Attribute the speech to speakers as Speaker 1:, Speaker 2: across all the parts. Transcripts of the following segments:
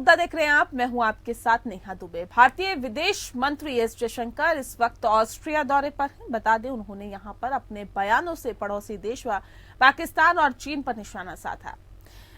Speaker 1: मुद्दा देख रहे हैं आप, मैं हूं आपके साथ नेहा दुबे। भारतीय विदेश मंत्री एस जयशंकर इस वक्त ऑस्ट्रिया दौरे पर हैं। बता दें, उन्होंने यहां पर अपने बयानों से पड़ोसी देश व पाकिस्तान और चीन पर निशाना साधा।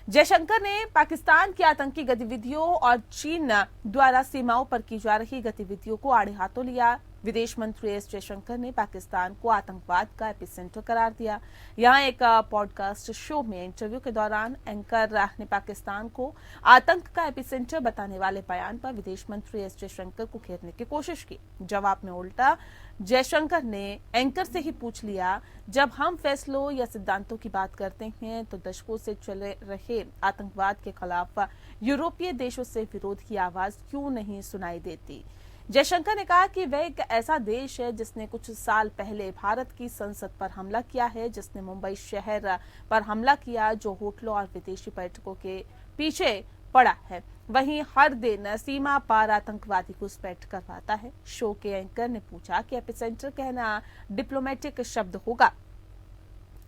Speaker 1: जयशंकर ने पाकिस्तान की आतंकी गतिविधियों और चीन द्वारा सीमाओं पर की जा रही गतिविधियों को आड़े हाथों लिया। विदेश मंत्री एस जयशंकर ने पाकिस्तान को आतंकवाद का एपिसेंटर करार दिया। यहां एक पॉडकास्ट शो में इंटरव्यू के दौरान एंकर ने पाकिस्तान को आतंक का एपिसेंटर बताने वाले बयान पर विदेश मंत्री एस जयशंकर को घेरने की कोशिश की। जवाब में उल्टा जयशंकर ने एंकर से ही पूछ लिया, जब हम फैसलों या सिद्धांतों की बात करते हैं तो दशकों से चले रहे आतंकवाद के खिलाफ यूरोपीय देशों से विरोध की आवाज क्यों नहीं सुनाई देती। जयशंकर ने कहा कि वह एक ऐसा देश है जिसने कुछ साल पहले भारत की संसद पर हमला किया है, जिसने मुंबई शहर पर हमला किया, जो होटलों और विदेशी पर्यटकों के पीछे पड़ा है। वहीं हर दिन सीमा पार आतंकवादी घुसपैठ करवाता है। शो के एंकर ने पूछा कि एपिसेंटर कहना डिप्लोमेटिक शब्द होगा।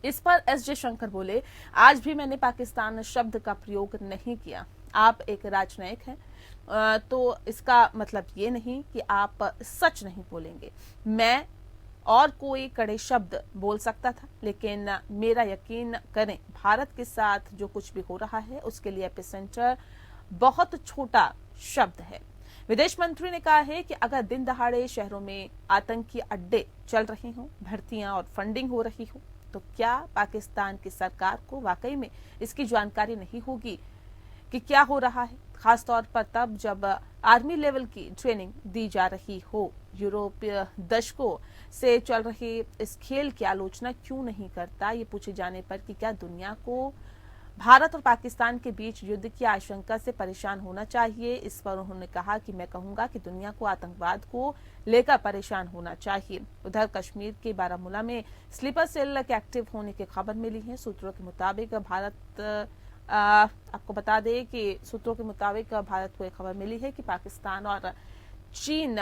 Speaker 1: इस पर एस जयशंकर बोले, आज भी मैंने पाकिस्तान शब्द का प्रयोग नहीं किया। आप एक राजनयिक हैं तो इसका मतलब ये नहीं कि आप सच नहीं बोलेंगे। मैं और कोई कड़े शब्द बोल सकता था, लेकिन मेरा यकीन करें, भारत के साथ जो कुछ भी हो रहा है उसके लिए एपिसेंटर बहुत छोटा शब्द है। विदेश मंत्री ने कहा है कि अगर दिन दहाड़े शहरों में आतंकी अड्डे चल रहे हों, भर्तियां और फंडिंग हो रही हो, तो क्या पाकिस्तान की सरकार को वाकई में इसकी जानकारी नहीं होगी कि क्या हो रहा है, खासतौर पर तब जब आर्मी लेवल की ट्रेनिंग दी जा रही हो। यूरोपीय दशकों से चल रही इस खेल की आलोचना क्यों नहीं करता, ये पूछे जाने पर कि क्या दुनिया को भारत और पाकिस्तान के बीच युद्ध की आशंका से परेशान होना चाहिए। इस पर उन्होंने कहा कि मैं कहूंगा कि दुनिया को आतंकवाद को लेकर परेशान होना चाहिए। उधर कश्मीर के बारामूला में स्लीपर सेल के एक्टिव होने की खबर मिली है। सूत्रों के मुताबिक आपको बता दें कि सूत्रों के मुताबिक भारत को एक खबर मिली है कि पाकिस्तान और चीन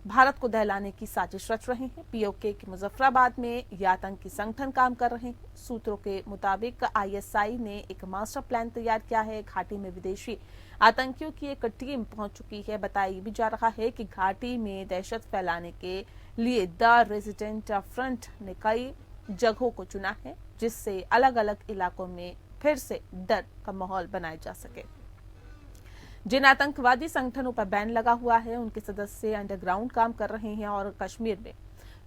Speaker 1: भारत को दहलाने की साजिश रच रहे हैं। पीओके के मुजफ्फराबाद में ये आतंकी संगठन काम कर रहे हैं। सूत्रों के मुताबिक आईएसआई ने एक मास्टर प्लान तैयार किया है। घाटी में विदेशी आतंकियों की एक टीम पहुंच चुकी है। बताया भी जा रहा है कि घाटी में दहशत फैलाने के लिए द रेजिडेंट फ्रंट ने कई जगहों को चुना है, जिससे अलग अलग इलाकों में फिर से डर का माहौल बनाया जा सके। जिन आतंकवादी संगठनों पर बैन लगा हुआ है, उनके सदस्य अंडरग्राउंड काम कर रहे हैं और कश्मीर में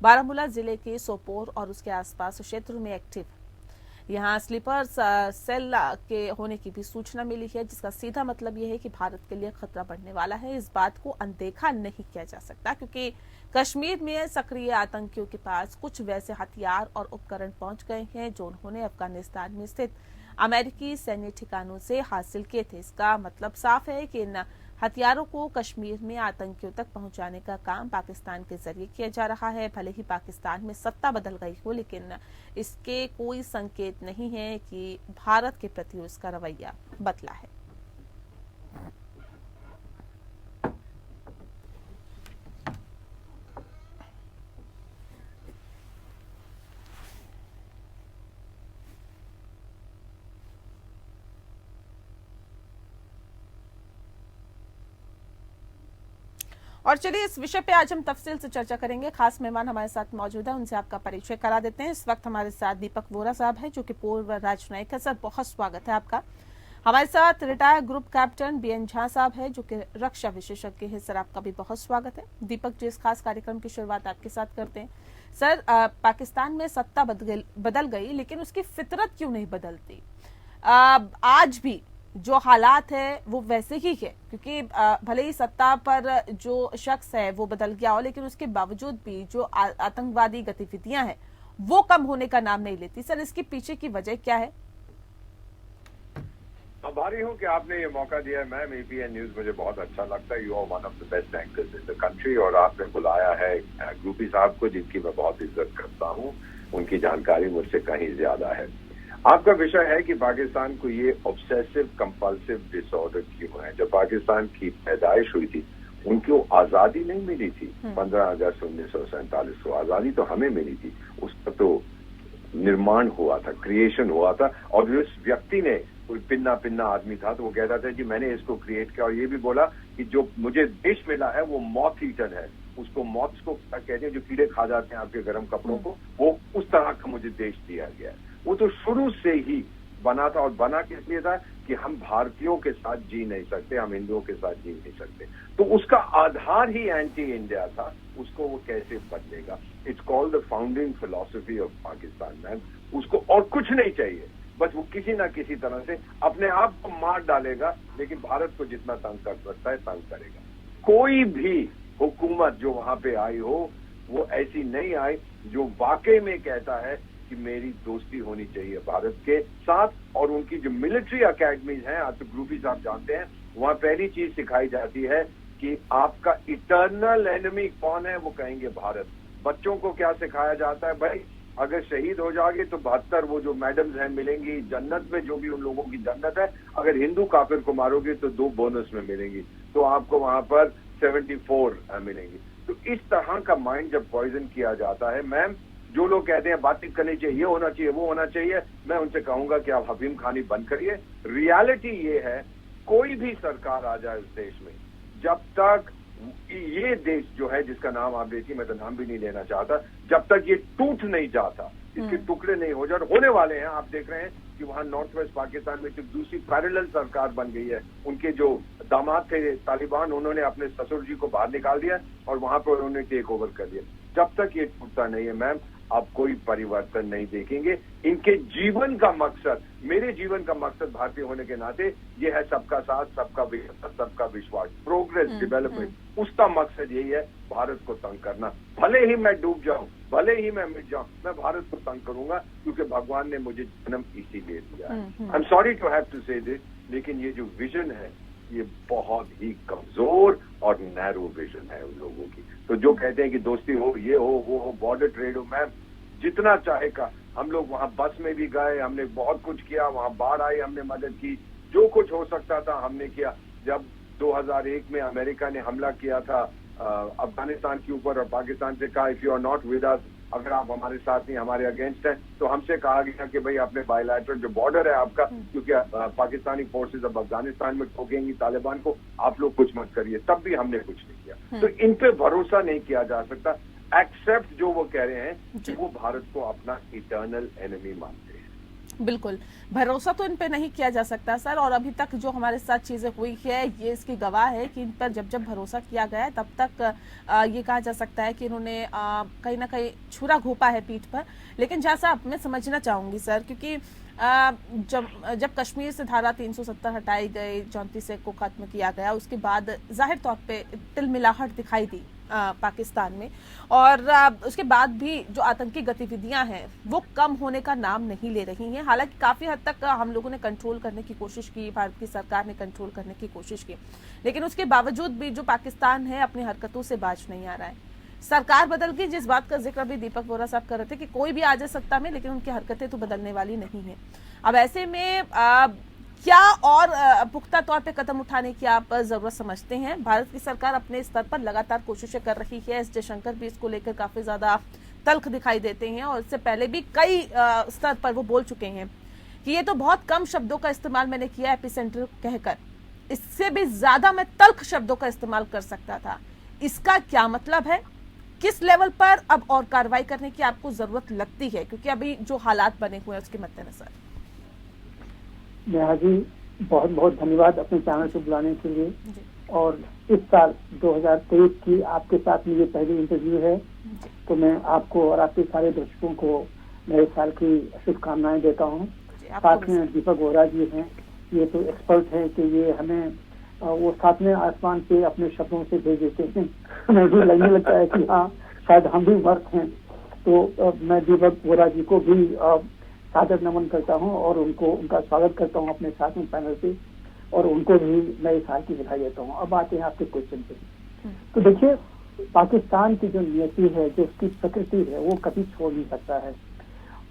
Speaker 1: बारामूला जिले के सोपोर और उसके आसपास क्षेत्रों में एक्टिव। यहां स्लीपर सेल के होने की भी सूचना मिली है, जिसका सीधा मतलब यह है कि भारत के लिए खतरा बढ़ने वाला है। इस बात को अनदेखा नहीं किया जा सकता, क्योंकि कश्मीर में सक्रिय आतंकियों के पास कुछ वैसे हथियार और उपकरण पहुंच गए हैं जो उन्होंने अफगानिस्तान में स्थित अमेरिकी सैन्य ठिकानों से हासिल किए थे। इसका मतलब साफ है कि इन हथियारों को कश्मीर में आतंकियों तक पहुंचाने का काम पाकिस्तान के जरिए किया जा रहा है। भले ही पाकिस्तान में सत्ता बदल गई हो, लेकिन इसके कोई संकेत नहीं है कि भारत के प्रति उसका रवैया बदला है। और चलिए, इस विषय पे आज हम तफसील से चर्चा करेंगे। खास मेहमान हमारे साथ मौजूद है, उनसे आपका परिचय करा देते हैं। इस वक्त हमारे साथ दीपक वोरा साहब हैं, जो कि पूर्व राजनयिक है। सर, बहुत स्वागत है आपका। हमारे साथ retire group captain BN Jha साहब है, जो कि रक्षा विशेषज्ञ है। सर, आपका भी बहुत स्वागत है। दीपक जी, इस खास कार्यक्रम की शुरुआत आपके साथ करते हैं। सर, पाकिस्तान में सत्ता बदल गई, लेकिन उसकी फितरत क्यों नहीं बदलती? आज भी जो हालात है वो वैसे ही है, क्योंकि भले ही सत्ता पर जो शख्स है वो बदल गया हो, लेकिन उसके बावजूद भी जो आतंकवादी गतिविधियां हैं वो कम होने का नाम नहीं लेती। सर, इसके पीछे की वजह क्या है?
Speaker 2: आभारी हूँ कि आपने ये मौका दिया है। मैम, एपीएन न्यूज मुझे बहुत अच्छा लगता है। You are one of the best anchors in the country, और आपने बुलाया है ग्रुपी साहब को, जिनकी मैं बहुत इज्जत करता हूँ। उनकी जानकारी मुझसे कहीं ज्यादा है। आपका विषय है कि पाकिस्तान को ये ऑब्सेसिव कंपल्सिव डिसऑर्डर क्यों है। जब पाकिस्तान की पैदाइश हुई थी, उनको आजादी नहीं मिली थी। 15 अगस्त 1947 को आजादी तो हमें मिली थी, उसका तो निर्माण हुआ था, क्रिएशन हुआ था, और उस व्यक्ति ने कोई पिन्ना पिन्ना आदमी था, तो वो कहता था जी मैंने इसको क्रिएट किया, और ये भी बोला कि जो मुझे देश मिला है वो मॉथ ईटर है, उसको मॉथ्स को क्या कहते हैं, जो कीड़े खा जाते हैं आपके गर्म कपड़ों को, वो उस तरह का मुझे देश दिया गया है। वो तो शुरू से ही बना था, और बना किस लिए था कि हम भारतीयों के साथ जी नहीं सकते, हम हिंदुओं के साथ जी नहीं सकते, तो उसका आधार ही एंटी इंडिया था, उसको वो कैसे बदलेगा। It's called the founding philosophy of Pakistan ma'am. उसको और कुछ नहीं चाहिए, बस वो किसी ना किसी तरह से अपने आप को मार डालेगा, लेकिन भारत को जितना तंग कर सकता है तंग करेगा। कोई भी हुकूमत जो वहां पे आई हो वो ऐसी नहीं आई जो वाकई में कहता है कि मेरी दोस्ती होनी चाहिए भारत के साथ। और उनकी जो मिलिट्री अकेडमीज हैं, आप तो ग्रुपी साहब जानते हैं, वहां पहली चीज सिखाई जाती है कि आपका इटर्नल एनिमी कौन है, वो कहेंगे भारत। बच्चों को क्या सिखाया जाता है, भाई अगर शहीद हो जाओगे तो 72 वो जो मैडम्स हैं मिलेंगी जन्नत में, जो भी उन लोगों की जन्नत है, अगर हिंदू काफिर को मारोगे तो 2 बोनस में मिलेंगी, तो आपको वहां पर 74 मिलेंगी। तो इस तरह का माइंड जब पॉइजन किया जाता है मैम, जो लोग कहते हैं बातचीत करनी चाहिए, ये होना चाहिए वो होना चाहिए, मैं उनसे कहूंगा कि आप हफीम खानी बंद करिए। रियलिटी ये है, कोई भी सरकार आ जाए इस देश में, जब तक ये देश जो है जिसका नाम आप देखिए, मैं तो नाम भी नहीं लेना चाहता, जब तक ये टूट नहीं जाता, इसके टुकड़े नहीं हो जाते, होने वाले हैं। आप देख रहे हैं कि वहां नॉर्थ वेस्ट पाकिस्तान में एक दूसरी पैरेलल सरकार बन गई है। उनके जो दामाद थे तालिबान, उन्होंने अपने ससुर जी को बाहर निकाल दिया और वहां पर उन्होंने टेक ओवर कर दिया। जब तक ये टूटता नहीं है मैम, आप कोई परिवर्तन नहीं देखेंगे। इनके जीवन का मकसद, मेरे जीवन का मकसद भारतीय होने के नाते ये है सबका साथ, सबका विश्वास, प्रोग्रेस, डेवलपमेंट। उसका मकसद यही है, भारत को तंग करना। भले ही मैं डूब जाऊं, भले ही मैं मिट जाऊं, मैं भारत को तंग करूंगा, क्योंकि भगवान ने मुझे जन्म इसीलिए दिया है। I am sorry to have to say this, लेकिन ये जो विजन है ये बहुत ही कमजोर और नैरो विजन है उन लोगों की। तो जो कहते हैं कि दोस्ती हो, ये हो, वो हो, बॉर्डर ट्रेड हो, मैम जितना चाहेगा। हम लोग वहां बस में भी गए, हमने बहुत कुछ किया, वहां बाढ़ आई हमने मदद की, जो कुछ हो सकता था हमने किया। जब 2001 में अमेरिका ने हमला किया था अफगानिस्तान के ऊपर, और पाकिस्तान से कहा if you are not with us, अगर आप हमारे साथ नहीं, हमारे अगेंस्ट हैं, तो हमसे कहा गया कि भाई अपने बायलैटरल जो बॉर्डर है आपका, क्योंकि पाकिस्तानी फोर्सेस अब अफगानिस्तान में ठोकेंगी तालिबान को, आप लोग कुछ मत करिए। तब भी हमने कुछ नहीं किया। तो इन पे भरोसा नहीं किया जा सकता, एक्सेप्ट जो वो कह रहे हैं कि वो भारत को अपना इटर्नल एनिमी मानते हैं।
Speaker 1: बिल्कुल, भरोसा तो इन पे नहीं किया जा सकता सर, और अभी तक जो हमारे साथ चीजें हुई है ये इसकी गवाह है कि इन पर जब जब भरोसा किया गया है तब तक ये कहा जा सकता है कि इन्होंने कहीं ना कहीं छुरा घोंपा है पीठ पर। लेकिन जैसा मैं समझना चाहूंगी सर, क्योंकि जब कश्मीर से धारा 370 हटाई गई, 34 को खत्म किया गया, उसके बाद जाहिर तौर पे तिलमिलाहट दिखाई दी पाकिस्तान में, और उसके बाद भी जो आतंकी गतिविधियां हैं वो कम होने का नाम नहीं ले रही हैं। हालांकि काफी हद तक हम लोगों ने कंट्रोल करने की कोशिश की, भारत की सरकार ने कंट्रोल करने की कोशिश की, लेकिन उसके बावजूद भी जो पाकिस्तान है अपनी हरकतों से बाज नहीं आ रहा है। सरकार बदल गई, जिस बात का जिक्र भी दीपक वोरा साहब कर रहे थे कि कोई भी आ जाए सत्ता में, लेकिन उनकी हरकतें तो बदलने वाली नहीं है। अब ऐसे में क्या और पुख्ता तौर पे कदम उठाने की आप जरूरत समझते हैं? भारत की सरकार अपने स्तर पर लगातार कोशिशें कर रही है, एस जयशंकर भी इसको लेकर काफी ज्यादा तल्ख दिखाई देते हैं, और इससे पहले भी कई स्तर पर वो बोल चुके हैं कि ये तो बहुत कम शब्दों का इस्तेमाल मैंने किया एपिसेंटर कहकर, इससे भी ज्यादा मैं तल्ख शब्दों का इस्तेमाल कर सकता था। इसका क्या मतलब है? किस लेवल पर अब और कार्रवाई करने की आपको जरूरत लगती है, क्योंकि अभी जो हालात बने हुए हैं उसके मद्देनजर?
Speaker 3: नेहा जी, बहुत बहुत धन्यवाद अपने चैनल से बुलाने के लिए। और इस साल 2023 की आपके साथ में ये पहली इंटरव्यू है, तो मैं आपको और आपके सारे दर्शकों को नए साल की शुभकामनाएं देता हूँ। साथ में दीपक वोरा जी हैं, ये तो एक्सपर्ट है कि ये हमें वो साथ में आसमान पे अपने शब्दों से भेज देते हैं। मुझे लगने लगता है कि हाँ शायद हम भी मर्द हैं। तो मैं दीपक वोरा जी को भी सादर नमन करता हूं और उनका स्वागत करता हूं अपने साथ में पैनल पे, और उनको भी नए साल की बधाई देता हूं। अब आते हैं आपके क्वेश्चन पे। तो देखिए, पाकिस्तान की जो नियति है, जो उसकी प्रकृति है, वो कभी छोड़ नहीं सकता है।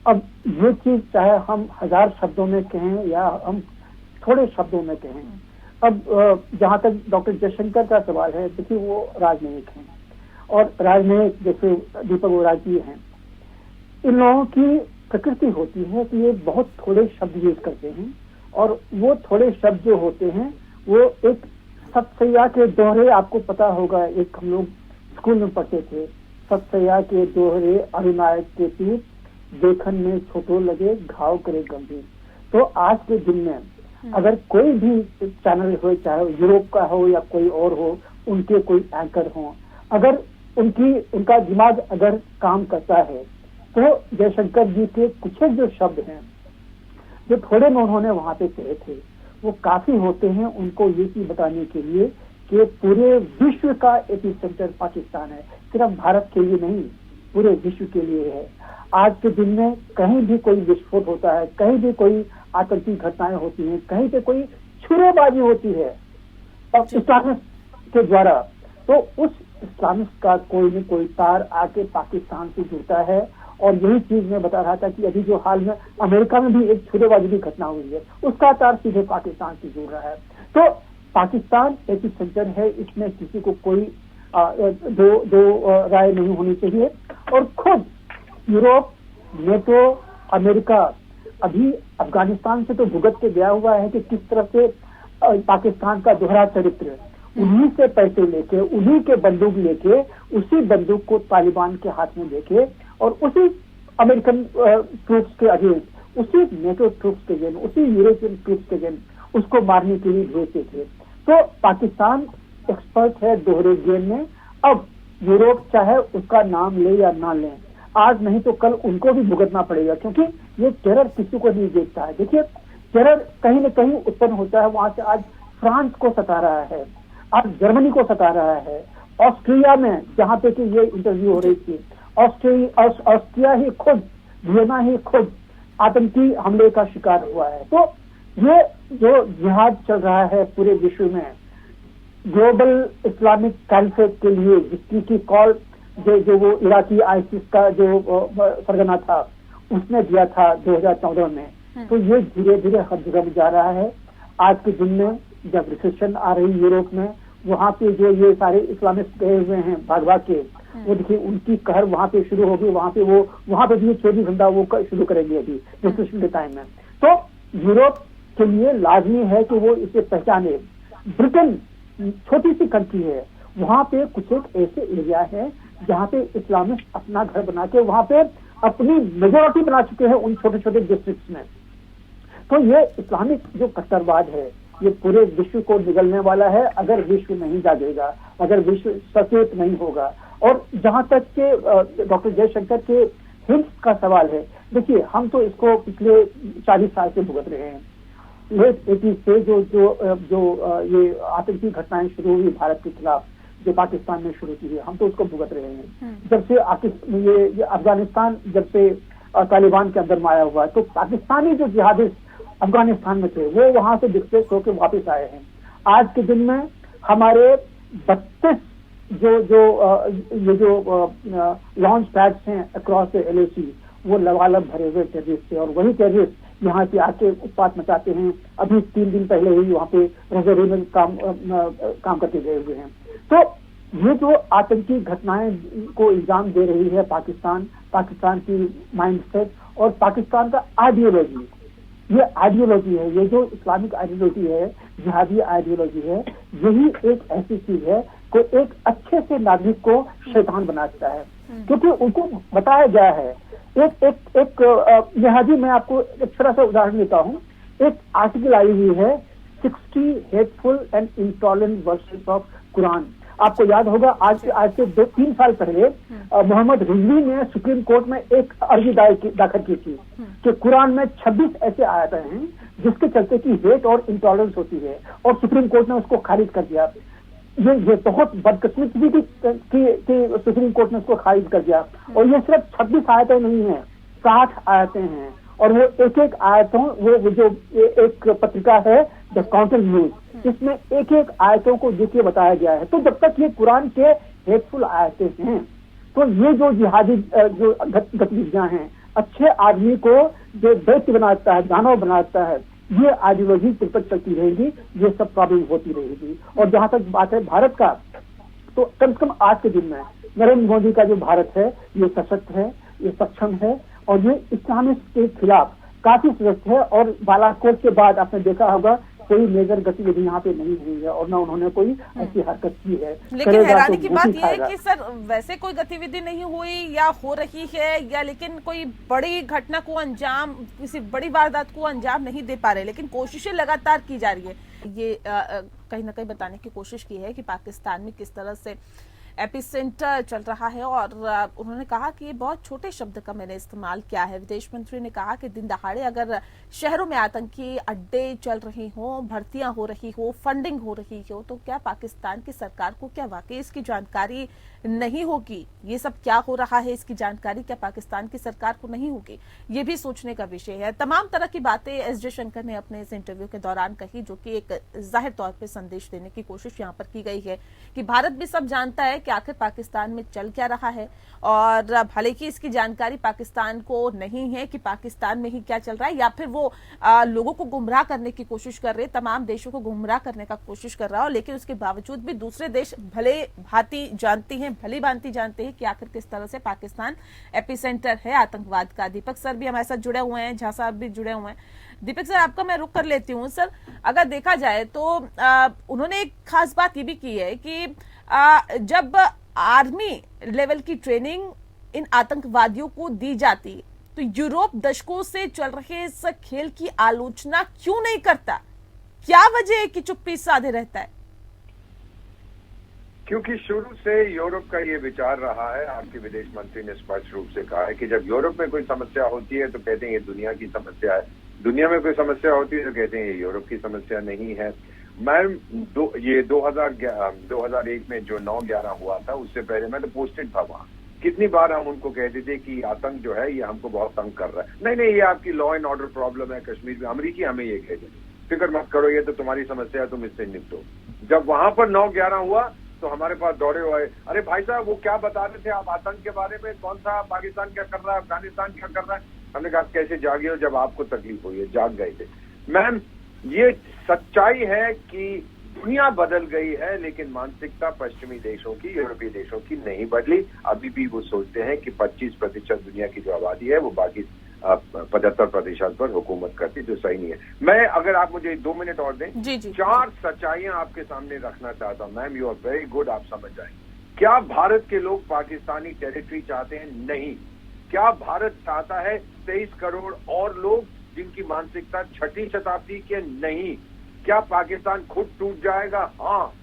Speaker 3: अब ये चीज चाहे हम 1000 शब्दों में कहें या हम थोड़े शब्दों में कहें, अब जहां तक डॉक्टर जयशंकर का सवाल है, देखिए वो राजनयिक हैं, और राजनयिक जैसे दीपक वोरा जी हैं, इन लोगों की प्रकृति होती है कि ये बहुत थोड़े शब्द यूज करते हैं और वो थोड़े शब्द जो होते हैं वो एक सतसैया के दोहरे, आपको पता होगा, एक हम लोग स्कूल में पढ़ते थे, सतसैया के दोहरे अरुणायक के तीर, देखन में छोटो लगे घाव करे गंभीर। तो आज के दिन में अगर कोई भी चैनल हो, चाहे यूरोप का हो या कोई और हो, उनके कोई एंकर हो, अगर उनका दिमाग अगर काम करता है तो जयशंकर जी के कुछ जो शब्द हैं जो थोड़े में उन्होंने वहां पे कहे थे वो काफी होते हैं उनको ये चीज बताने के लिए कि पूरे विश्व का एपिसेंटर पाकिस्तान है, सिर्फ भारत के लिए नहीं, पूरे विश्व के लिए है। आज के दिन में कहीं भी कोई विस्फोट होता है, कहीं भी कोई आतंकी घटनाएं होती हैं, कहीं पे कोई छुरेबाजी होती है इस्लामिस्ट के द्वारा, तो उस इस्लामिस्ट का कोई न कोई तार आके पाकिस्तान से जुड़ता है। और यही चीज मैं बता रहा था कि अभी जो हाल में अमेरिका में भी एक छुरेबाजी की घटना हुई है, उसका तार सीधे पाकिस्तान से जुड़ रहा है। तो पाकिस्तान एपिसेंटर है, इसमें किसी को कोई दो राय नहीं होनी चाहिए। और खुद यूरोप, नेटो, अमेरिका अभी अफगानिस्तान से तो भुगत के गया हुआ है कि किस तरह से पाकिस्तान का दोहरा चरित्र, उन्हीं से पैसे लेके, उन्हीं के बंदूक लेके, उसी बंदूक को तालिबान के हाथ में लेके और उसी अमेरिकन ट्रूप्स के अगेंस्ट, उसी नेटो ट्रूप्स के अगेंस्ट, उसी यूरोपियन ट्रूप्स के अगेंस्ट उसको मारने के लिए भेजते थे। तो पाकिस्तान एक्सपर्ट है दोहरे गेम में। अब यूरोप चाहे उसका नाम ले या ना ले, आज नहीं तो कल उनको भी भुगतना पड़ेगा, क्योंकि ये टेरर किसी को नहीं देखता है। देखिए, टेरर कहीं न कहीं उत्पन्न होता है, वहां से आज फ्रांस को सता रहा है, आज जर्मनी को सता रहा है, ऑस्ट्रिया में जहां पे कि ये इंटरव्यू हो रही थी, ऑस्ट्रिया ही खुद, वियना ही खुद आतंकी हमले का शिकार हुआ है। तो ये जो जिहाद चल रहा है पूरे विश्व में ग्लोबल इस्लामिक कैलिफेट के लिए, जिसकी की कॉल जो वो इराकी आईसिस का जो सरगना था उसने दिया था 2014 में, तो ये धीरे धीरे हर जगह में जा रहा है। आज के दिन में जब रिसेशन आ रही यूरोप में, वहां पे जो ये सारे इस्लामिस्ट गए हुए हैं भाग भाग के, वो देखिए उनकी कहर वहां पे शुरू होगी, वहां पे भी 24 घंटा वो शुरू करेंगे अभी रिसेशन के टाइम में। तो यूरोप के लिए लाजमी है कि वो इसे पहचाने। ब्रिटेन छोटी सी कंट्री है, वहां पे कुछ एक ऐसे एरिया है जहां पे इस्लामिस्ट अपना घर बना के वहां पे अपनी मेजोरिटी बना चुके हैं उन छोटे छोटे डिस्ट्रिक्ट्स में। तो ये इस्लामिक जो कट्टरवाद है ये पूरे विश्व को निगलने वाला है अगर विश्व नहीं जागेगा, अगर विश्व सचेत नहीं होगा। और जहां तक के डॉक्टर जयशंकर के हिंस का सवाल है, देखिए हम तो इसको पिछले 40 साल से भुगत रहे हैं। लेट 80 से जो ये आतंकी घटनाएं शुरू हुई भारत के खिलाफ, जो पाकिस्तान में शुरू की है, हम तो उसको भुगत रहे हैं। जब से ये अफगानिस्तान जब से तालिबान के अंदर में आया हुआ, तो पाकिस्तानी जो जिहादिस्ट अफगानिस्तान में थे वो वहां से डिस्प्लेस होकर वापस आए हैं। आज के दिन में हमारे 32 जो लॉन्च पैड्स हैं अक्रॉस द LAC, वो लबालब भरे हुए टेररिस्ट थे, और वही टेररिस्ट यहाँ पे आके उत्पात मचाते हैं। अभी 3 दिन पहले ही वहाँ पे रजौरी में काम करके गए हुए हैं। तो ये जो आतंकी घटनाएं को इल्जाम दे रही है पाकिस्तान की माइंडसेट और पाकिस्तान का आइडियोलॉजी, ये आइडियोलॉजी है, ये जो इस्लामिक आइडियोलॉजी है, जिहादी आइडियोलॉजी है, यही एक ऐसी चीज है को एक अच्छे से नागरिक को शैतान बनाता है। क्योंकि उनको बताया गया है, एक जिहादी, मैं आपको एक छोटा सा उदाहरण देता हूँ। एक आर्टिकल आई हुई है 60 hateful and intolerant versus of Quran. आपको याद होगा आज से 2-3 साल पहले मोहम्मद रिजवी ने सुप्रीम कोर्ट में एक अर्जी दाखिल की थी कि कुरान में 26 ऐसे आयतें हैं जिसके चलते की हेट और इंटॉलरेंस होती है, और सुप्रीम कोर्ट ने उसको खारिज कर दिया। ये बहुत बदकिस्मती की सुप्रीम कोर्ट ने उसको खारिज कर दिया। और ये सिर्फ 26 आयतें नहीं है, 60 आयतें हैं, और वो एक आयतों, वो जो एक पत्रिका है द काउंटर न्यूज, इसमें एक आयतों को देखिए बताया गया है। तो जब तक ये कुरान के हेटफुल आयतें हैं, तो ये जो जिहादी जो गतिविधियां हैं, अच्छे आदमी को जो दैत्य बनाता है, दानव बनाता है, ये आइडियोलॉजी तब तक चलती रहेगी, ये सब प्रॉब्लम होती रहेगी। और जहां तक बात है भारत का, तो कम से कम आज के दिन में नरेंद्र मोदी का जो भारत है ये सशक्त है, ये सक्षम है, और ये इस्लामिस्ट के खिलाफ काफी सुरक्षित है। और बालाकोट के बाद आपने देखा होगा कोई मेजर गतिविधि यहाँ पे नहीं हुई है और न उन्होंने कोई ऐसी हरकत की है।
Speaker 1: लेकिन हैरानी की बात यह है कि सर वैसे कोई गतिविधि नहीं हुई या हो रही है, या लेकिन कोई बड़ी घटना को अंजाम, किसी बड़ी वारदात को अंजाम नहीं दे पा रहे, लेकिन कोशिशें लगातार की जा रही है। ये कहीं ना कहीं बताने की कोशिश की है कि पाकिस्तान में किस तरह से एपिसेंटर चल रहा है, और उन्होंने कहा कि ये बहुत छोटे शब्द का मैंने इस्तेमाल किया है। विदेश मंत्री ने कहा कि दिन दहाड़े अगर शहरों में आतंकी अड्डे चल रहे हों, भर्तियां हो रही हो, फंडिंग हो रही हो, तो क्या पाकिस्तान की सरकार को क्या वाकई इसकी जानकारी नहीं होगी? ये सब क्या हो रहा है इसकी जानकारी क्या पाकिस्तान की सरकार को नहीं होगी? ये भी सोचने का विषय है। तमाम तरह की बातें एस जयशंकर ने अपने इस इंटरव्यू के दौरान कही, जो कि एक जाहिर तौर पर संदेश देने की कोशिश यहाँ पर की गई है कि भारत भी सब जानता है कि आखिर पाकिस्तान में चल क्या रहा है, और भले ही इसकी जानकारी पाकिस्तान को नहीं है कि पाकिस्तान में ही क्या चल रहा है, या फिर वो लोगों को गुमराह करने की कोशिश कर रहे, तमाम देशों को गुमराह करने का कोशिश कर रहा हो, लेकिन उसके बावजूद भी दूसरे देश भले भांति जानती हैं, भली भांति जानते हैं कि आखिर किस तरह से पाकिस्तान एपिसेंटर है आतंकवाद का। दीपक सर भी हमारे साथ जुड़े हुए हैं, झा साहब भी जुड़े हुए हैं। दीपक सर, आपका मैं रुक कर लेती हूँ। सर, अगर देखा जाए तो उन्होंने एक खास बात ये भी की है कि जब आर्मी लेवल की ट्रेनिंग इन आतंकवादियों को दी जाती तो यूरोप दशकों से चल रहे इस खेल की आलोचना क्यों नहीं करता? क्या वजह है कि चुप्पी साधे रहता है?
Speaker 2: क्योंकि शुरू से यूरोप का ये विचार रहा है, आपके विदेश मंत्री ने स्पष्ट रूप से कहा है कि जब यूरोप में कोई समस्या होती है तो कहते हैं ये दुनिया की समस्या है, दुनिया में कोई समस्या होती है तो कहते हैं ये यूरोप की समस्या नहीं है। मैं 2001 में जो 9/11 हुआ था, उससे पहले मैं तो पोस्टेड था वहां। कितनी बार हम उनको कहते थे कि आतंक जो है ये हमको बहुत तंग कर रहा है, नहीं नहीं ये आपकी लॉ एंड ऑर्डर प्रॉब्लम है कश्मीर में। अमेरिकी हमें ये कहते थे, फिक्र मत करो, ये तो तुम्हारी समस्या है, तुम इससे निपटो। जब वहां पर 9/11 हुआ तो हमारे पास दौड़े हुए, अरे भाई साहब वो क्या बता रहे थे आप आतंक के बारे में, कौन सा पाकिस्तान क्या कर रहा है, अफगानिस्तान क्या कर रहा है। हमने कहा कैसे जागे हो जब आपको तकलीफ हुई है, जाग गए थे। मैम, ये सच्चाई है कि दुनिया बदल गई है, लेकिन मानसिकता पश्चिमी देशों की, यूरोपीय देशों की नहीं बदली। अभी भी वो सोचते हैं कि 25% दुनिया की जो आबादी है वो बाकी 75% पर हुकूमत करती, जो सही नहीं है। मैं, अगर आप मुझे 2 मिनट और दें,
Speaker 1: जी, जी,
Speaker 2: 4 सच्चाइयां आपके सामने रखना चाहता हूं। Ma'am, you are very good, आप समझ जाएं। क्या भारत के लोग पाकिस्तानी टेरिटरी चाहते हैं? नहीं। क्या भारत चाहता है 23 करोड़ और लोग जिनकी मानसिकता 6वीं शताब्दी के? नहीं। क्या पाकिस्तान खुद टूट जाएगा? हाँ।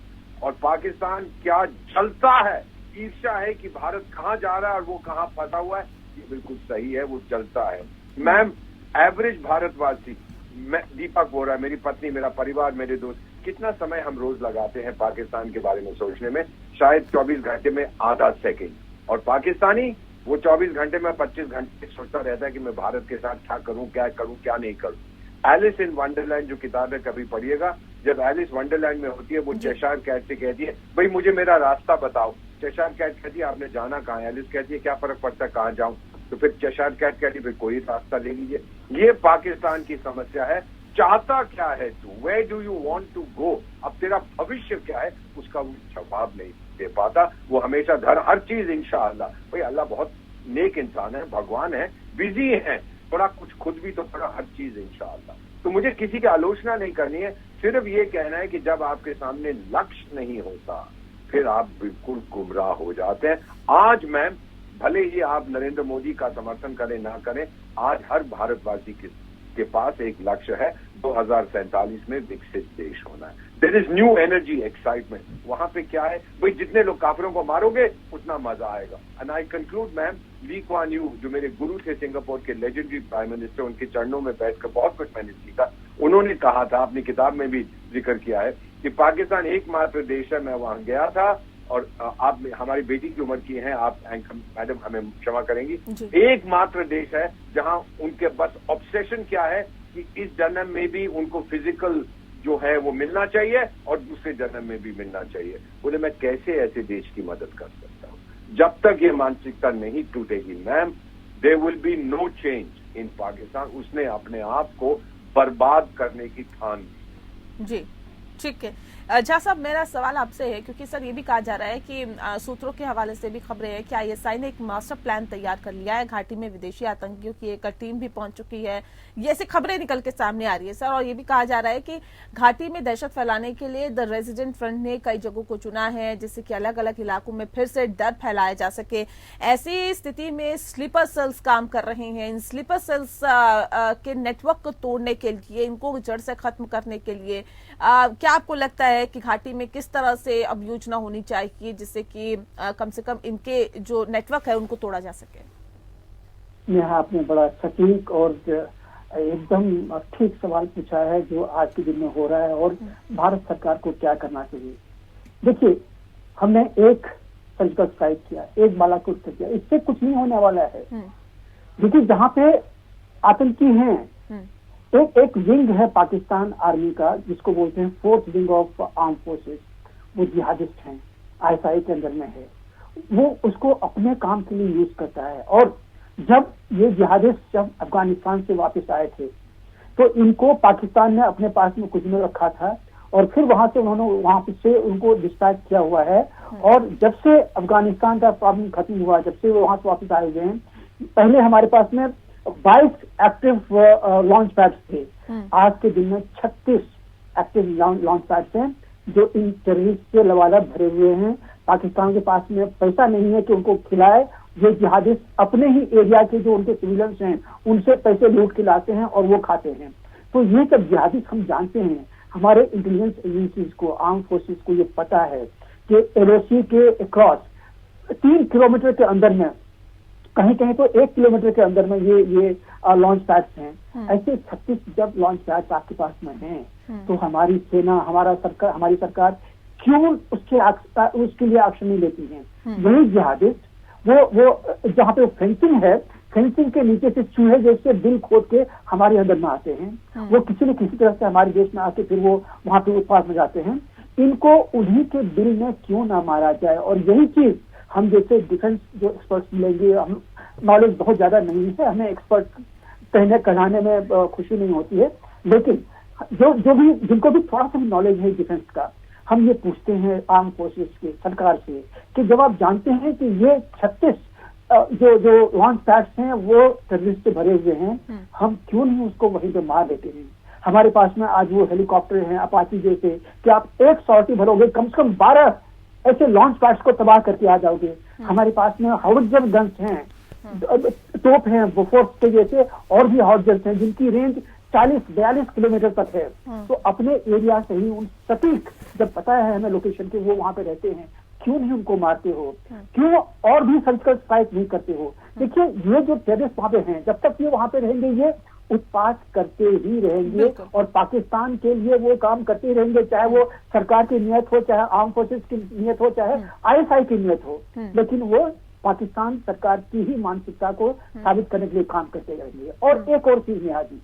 Speaker 2: और पाकिस्तान क्या जलता है, ईर्ष्या है कि भारत कहां जा रहा है और वो कहां फंसा हुआ है? ये बिल्कुल सही है, वो जलता है। मैम, एवरेज भारतवासी, मैं दीपक बोल रहा है, मेरी पत्नी, मेरा परिवार, मेरे दोस्त, कितना समय हम रोज लगाते हैं पाकिस्तान के बारे में सोचने में? शायद 24 घंटे में आधा सेकेंड। और पाकिस्तानी वो 24 घंटे में 25 घंटे सोचता रहता है कि मैं भारत के साथ क्या करूं क्या नहीं करूं। एलिस इन वंडरलैंड जो किताब है, कभी पढ़िएगा। जब एलिस वंडरलैंड में होती है, वो चेशायर कैट से कहती है, भाई मुझे मेरा रास्ता बताओ। चेशायर कैट कहती है आपने जाना कहाँ है? एलिस कहती है क्या फर्क पड़ता है कहाँ जाऊं? तो फिर चेशायर कैट कहती है फिर कोई रास्ता ले लीजिए। ये पाकिस्तान की समस्या है। चाहता क्या है तू? Where do you want to go? अब तेरा भविष्य क्या है, उसका वो जवाब नहीं दे पाता। वो हमेशा हर चीज इंशाअल्लाह, भाई अल्लाह बहुत नेक इंसान है, भगवान है, बिजी है, थोड़ा कुछ खुद भी तो थोड़ा हर चीज इंशाअल्लाह। तो मुझे किसी की आलोचना नहीं करनी है, सिर्फ ये कहना है कि जब आपके सामने लक्ष्य नहीं होता फिर आप बिल्कुल गुमराह हो जाते हैं। आज मैम, भले ही आप नरेंद्र मोदी का समर्थन करें ना करें, आज हर भारतवासी के पास एक लक्ष्य है, 2047 में विकसित देश होना है। There is new energy, excitement. वहां पे क्या है, भाई जितने लोग काफिरों को मारोगे उतना मजा आएगा। And I conclude ma'am, Lee Kuan Yew जो मेरे गुरु थे सिंगापुर के, लेजेंडरी प्राइम मिनिस्टर, उनके चरणों में बैठकर बहुत कुछ मैंने सीखा। उन्होंने कहा था, अपनी किताब में भी जिक्र किया है, कि पाकिस्तान एकमात्र देश है, मैं वहां गया था, और आप हमारी बेटी की उम्र की हैं, आप एंकर मैडम हमें क्षमा करेंगी, एकमात्र देश है जहां उनके बस ऑब्सेशन क्या है कि इस जन्म में भी उनको फिजिकल जो है वो मिलना चाहिए और दूसरे जन्म में भी मिलना चाहिए। बोले मैं कैसे ऐसे देश की मदद कर सकता हूँ? जब तक ये मानसिकता नहीं टूटेगी ma'am, there will be no change in Pakistan. उसने अपने आप को बर्बाद करने की ठान ली।
Speaker 1: जी, ठीक है। झा साहब, मेरा सवाल आपसे है, क्योंकि सर ये भी कहा जा रहा है कि सूत्रों के हवाले से भी खबरें हैं कि आईएसआई ने एक मास्टर प्लान तैयार कर लिया है, घाटी में विदेशी आतंकियों की एक टीम भी पहुंच चुकी है, ये ऐसी खबरें निकल के सामने आ रही है सर। और ये भी कहा जा रहा है कि घाटी में दहशत फैलाने के लिए द रेजिडेंट फ्रंट ने कई जगहों को चुना है, जिससे कि अलग अलग इलाकों में फिर से डर फैलाया जा सके। ऐसी स्थिति में स्लीपर सेल्स काम कर रहे हैं। इन स्लीपर सेल्स के नेटवर्क को तोड़ने के लिए, इनको जड़ से खत्म करने के लिए क्या आपको लगता है कि घाटी में किस तरह से अब योजना होनी चाहिए जिससे कि कम से कम इनके जो नेटवर्क है उनको तोड़ा जा सके?
Speaker 3: नेहा, आपने बड़ा सटीक और एकदम ठीक सवाल पूछा है जो आज के दिन में हो रहा है और भारत सरकार को क्या करना चाहिए। देखिए, हमने एक सर्जिकल स्ट्राइक किया, एक बालाकोट से किया, इससे कुछ नहीं होने वाला है। क्योंकि जहाँ पे आतंकी हैं, एक विंग है पाकिस्तान आर्मी का जिसको बोलते हैं fourth wing of arm forces, वो जिहादिस्ट हैं, आईएसआई के अंदर में है, वो उसको अपने काम के लिए यूज करता है। और जब ये जिहादिस्ट जब अफगानिस्तान से वापस आए थे तो इनको पाकिस्तान ने अपने पास में कुछ में रखा था और फिर वहां से उन्होंने वहां से उनको डिस्पैच किया हुआ है। और जब से अफगानिस्तान का प्रॉब्लम खत्म हुआ, जब से वो वहां से वापस आए हुए हैं, पहले हमारे पास में 22 एक्टिव लॉन्च पैड्स थे, आज के दिन में 36 एक्टिव लॉन्च पैड्स हैं जो इन टेररिस्ट से लबालब भरे हुए हैं। पाकिस्तान के पास में पैसा नहीं है कि उनको खिलाए, ये जिहादिस्ट अपने ही एरिया के जो उनके सिविलियंस हैं उनसे पैसे लूट के लाते हैं और वो खाते हैं। तो ये सब जिहादिस्ट हम जानते हैं, हमारे इंटेलिजेंस एजेंसीज को, आर्म फोर्सेस को ये पता है कि एलओसी के क्रॉस 3 किलोमीटर के अंदर में, कहीं कहीं तो 1 किलोमीटर के अंदर में ये लॉन्च पैड्स हैं। ऐसे 36 जब लॉन्च पैड्स आपके पास में हैं तो हमारी सेना, हमारी सरकार क्यों उसके लिए एक्शन नहीं लेती है? वही जिहादिस्ट वो जहाँ पे फेंसिंग है, फेंसिंग के नीचे से चूहे जैसे दिल खोद के हमारे अंदर में आते हैं। वो किसी न किसी तरह से हमारे देश में आके फिर वो वहां पे उत्पाद में जाते हैं। इनको उन्हीं के दिल में क्यों ना मारा जाए? और यही चीज हम जैसे डिफेंस जो एक्सपर्ट्स मिलेंगे, हम नॉलेज बहुत ज्यादा नहीं है, हमें एक्सपर्ट कहने कहलाने में खुशी नहीं होती है, लेकिन जो भी जिनको भी थोड़ा सा भी नॉलेज है डिफेंस का, हम ये पूछते हैं आर्म फोर्सेस के, सरकार से, कि जब आप जानते हैं कि ये 36 जो लॉन्च पैड्स हैं वो टेररिस्ट से भरे हुए हैं, हम क्यों नहीं उसको वहीं पे मार देते हैं? हमारे पास में आज वो हेलीकॉप्टर हैं अपाची जैसे कि आप एक सॉर्टी भरोगे, कम से कम 12 ऐसे लॉन्च पैड्स को तबाह करके आ जाओगे। हमारे पास में हाउट्जर गन्स हैं, तोप हैं, बोफोर्स के जैसे और भी हाउट्जर्स हैं जिनकी रेंज 40-42 किलोमीटर तक है। तो अपने एरिया से ही उन सटीक, जब पता है हमें लोकेशन के, वो वहां पे रहते हैं, क्यों नहीं उनको मारते हो? क्यों और भी सर्जिकल स्ट्राइक नहीं करते हो? देखिए, ये जो टेररिस्ट वहां पे हैं, जब तक ये वहां पे रहेंगे ये उत्पात करते ही रहेंगे और पाकिस्तान के लिए वो काम करते ही रहेंगे, चाहे वो सरकार की नियत हो, चाहे आर्म फोर्सेस की नियत हो, चाहे आईएसआई की नियत हो, लेकिन वो पाकिस्तान सरकार की ही मानसिकता को साबित करने के लिए काम करते रहेंगे। और एक और चीज नेहा जी,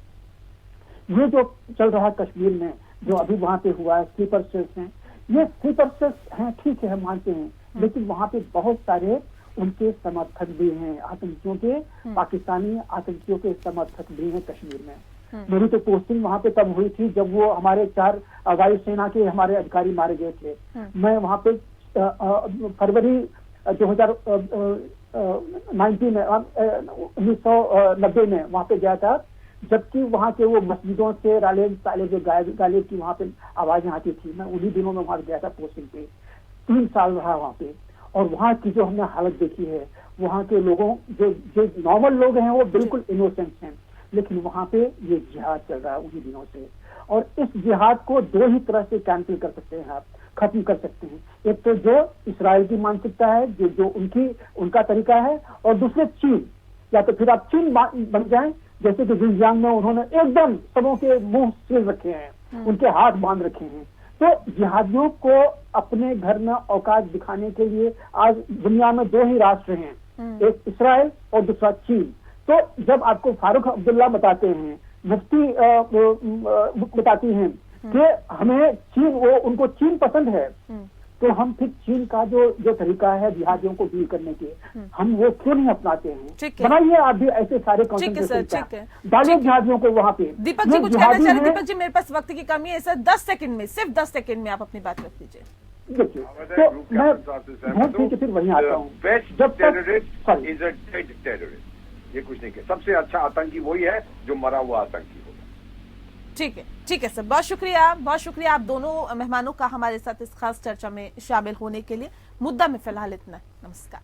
Speaker 3: ये जो चल रहा है कश्मीर में, जो अभी वहां पे हुआ है, स्लीपर सेल्स हैं, ये स्लीपर सेल्स हैं, ठीक है, हम मानते हैं, लेकिन वहां पे बहुत सारे उनके समर्थक भी हैं, आतंकियों के, पाकिस्तानी आतंकियों के समर्थक भी हैं कश्मीर में। मेरी तो पोस्टिंग वहां पे तब हुई थी जब वो हमारे 4 वायुसेना के हमारे अधिकारी मारे गए थे। मैं वहां पे फरवरी 1990 में वहां पे गया था, जबकि वहां के वो मस्जिदों से गालिब की वहां पे आवाजें आती थी। मैं उन्हीं दिनों में वहां गया था पोस्टिंग पे, 3 साल रहा वहां पे, और वहां की जो हमने हालत देखी है, वहां के लोगों, जो नॉर्मल लोग हैं वो बिल्कुल इनोसेंट हैं, लेकिन वहां पे ये जिहाद चल रहा है उन्हीं दिनों से। और इस जिहाद को 2 ही तरह से कैंसिल कर सकते हैं, आप खत्म कर सकते हैं। एक तो जो इसराइल की मानसिकता है, जो उनका तरीका है, और दूसरे चीन, या तो फिर आप चीन बन जाएं, जैसे कि जिंजियांग में उन्होंने एकदम सबों के मुंह सील रखे हैं, उनके हाथ बांध रखे हैं। तो जिहादियों को अपने घर में औकात दिखाने के लिए आज दुनिया में 2 ही राष्ट्र हैं, एक इसराइल और दूसरा चीन। तो जब आपको फारूक अब्दुल्ला बताते हैं, मुफ्ती बताती हैं कि हमें चीन, वो उनको चीन पसंद है, तो हम फिर चीन का जो तरीका है जिहादियों को डील करने के, हम वो क्यों नहीं अपनाते हैं? बनाइए आप भी ऐसे सारे
Speaker 1: कॉन्सेंट्रेशन,
Speaker 3: डालिए जिहादियों को वहाँ पे।
Speaker 1: दीपक जी कुछ कहना चाह रहे? दीपक जी मेरे पास वक्त की कमी है सर, 10 सेकंड में, सिर्फ 10 सेकंड में आप अपनी बात रख दीजिए।
Speaker 3: देखिए, तो मैं ठीक है फिर वहीं आता हूँ।
Speaker 2: Best terrorist is a dead terrorist, ये कुछ नहीं कह, सबसे अच्छा आतंकी वही है जो मरा हुआ आतंकी होगा।
Speaker 1: ठीक है सर, बहुत शुक्रिया आप दोनों मेहमानों का हमारे साथ इस खास चर्चा में शामिल होने के लिए। मुद्दा में फिलहाल इतना। नमस्कार।